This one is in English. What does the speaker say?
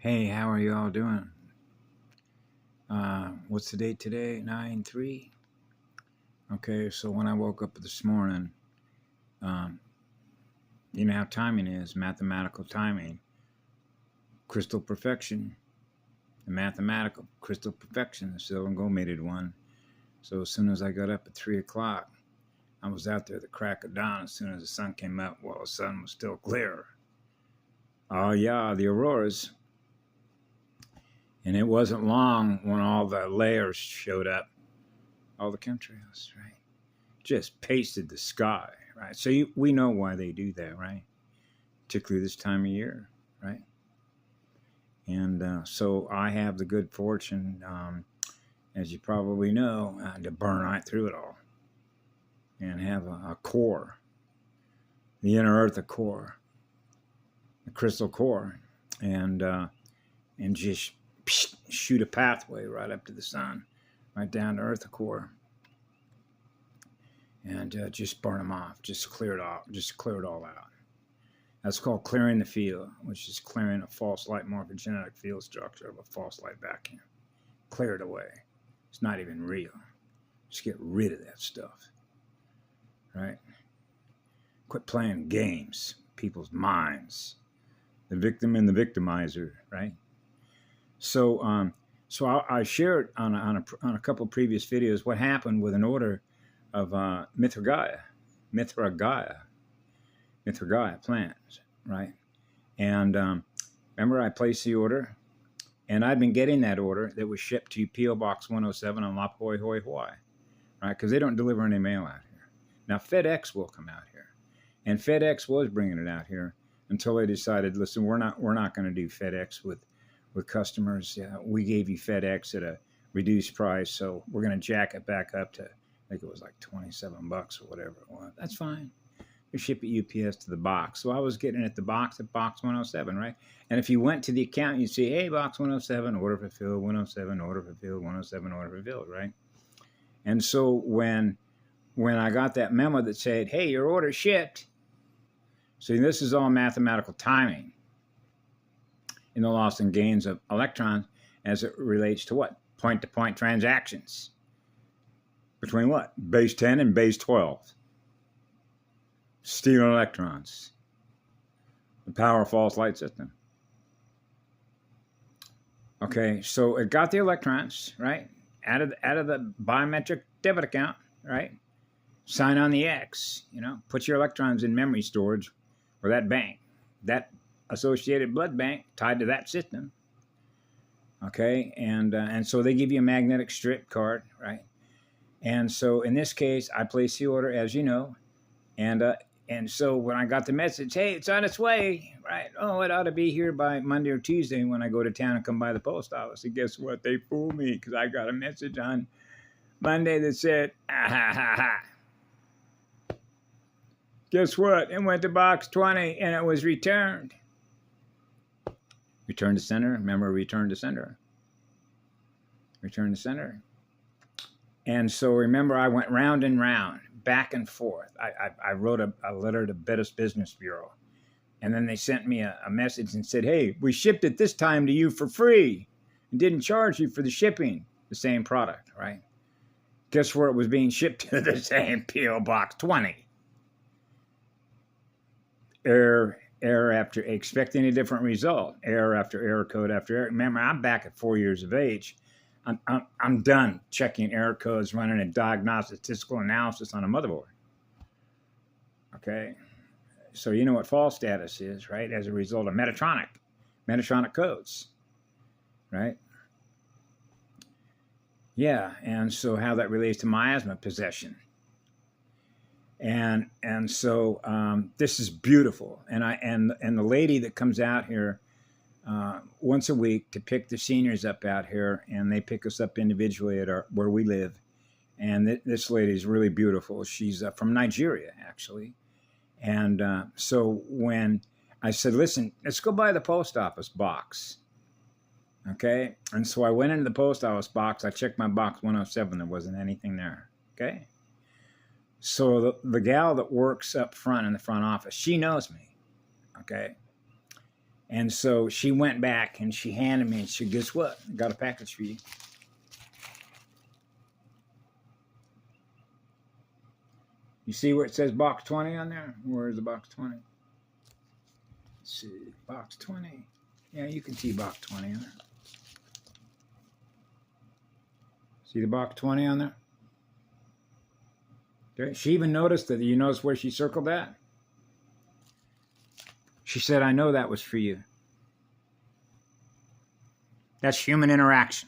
Hey, how are you all doing? What's the date today? 9/3. Okay, so when I woke up this morning, um, you know how timing is, mathematical timing, crystal perfection, the mathematical crystal perfection, the silver and gold mated one. So as soon as I got up at 3 o'clock, I was out there at the crack of dawn. As soon as the sun came up, well, the sun was still clear. Oh yeah, the auroras. And it wasn't long when all the layers showed up, all the chemtrails, right? Just pasted the sky, right? So we know why they do that, right? Particularly this time of year, right? And so I have the good fortune, as you probably know, to burn right through it all and have a core, the inner earth, a core, the crystal core, and just shoot a pathway right up to the sun, right down to earth, a core. And just burn them off, just clear it off, just clear it all out. That's called clearing the field, which is clearing a false light morphogenetic field structure of a false light vacuum. Clear it away. It's not even real. Just get rid of that stuff, right? Quit playing games, people's minds, the victim and the victimizer, right? So, I shared on a couple of previous videos what happened with an order of Mithra Gaia plants, right? And remember, I placed the order, and I'd been getting that order that was shipped to P.O. Box 107 on La Hoi Hoi, Hawaii, right? Because they don't deliver any mail out here. Now, FedEx will come out here, and FedEx was bringing it out here until they decided, listen, we're not going to do FedEx with customers. Yeah, we gave you FedEx at a reduced price, so we're going to jack it back up to, I think it was like $27 or whatever it was. That's fine. You ship it UPS to the box. So I was getting it at the box at Box 107, right? And if you went to the account, you'd see, hey, Box 107, order fulfilled, 107, order fulfilled, 107, order fulfilled, right? And so when I got that memo that said, hey, your order shipped, so this is all mathematical timing in the loss and gains of electrons as it relates to what? Point-to-point transactions. Between what? Base 10 and base 12. Stealing electrons. The power of false light system. Okay, so it got the electrons, right? Out of the biometric debit account, right? Sign on the X, put your electrons in memory storage or that bank, that associated blood bank tied to that system. Okay, and so they give you a magnetic strip card, right? And so in this case, I placed the order, as you know, and so when I got the message, hey, it's on its way, right? Oh, it ought to be here by Monday or Tuesday when I go to town and come by the post office. And guess what? They fooled me because I got a message on Monday that said, ah, ha, ha, ha. Guess what? It went to box 20 and it was returned. Return to sender. Remember, return to sender. Return to sender. And so remember, I went round and round, back and forth. I wrote a letter to Bettis Business Bureau. And then they sent me a message and said, hey, we shipped it this time to you for free and didn't charge you for the shipping, the same product, right? Guess where it was being shipped to? The same P.O. Box 20. Error after, expecting a different result. Error after error code after error. Remember, I'm back at 4 years of age. I'm done checking error codes, running a diagnostic statistical analysis on a motherboard. Okay, so you know what false status is, right? As a result of Metatronic codes, right? Yeah, and so how that relates to miasma possession. And so this is beautiful, and the lady that comes out here once a week to pick the seniors up out here, and they pick us up individually at where we live. And this lady is really beautiful. She's from Nigeria, actually. And so when I said, listen, let's go by the post office box. Okay. And so I went into the post office box. I checked my box 107. There wasn't anything there. Okay. So the gal that works up front in the front office, she knows me. Okay. And so she went back and she handed me, and she said, guess what? I got a package for you. You see where it says box 20 on there? Where is the box 20? Let's see, box 20. Yeah, you can see box 20 on there. See the box 20 on there? Okay. She even noticed that. You notice where she circled that? She said, I know that was for you. That's human interaction.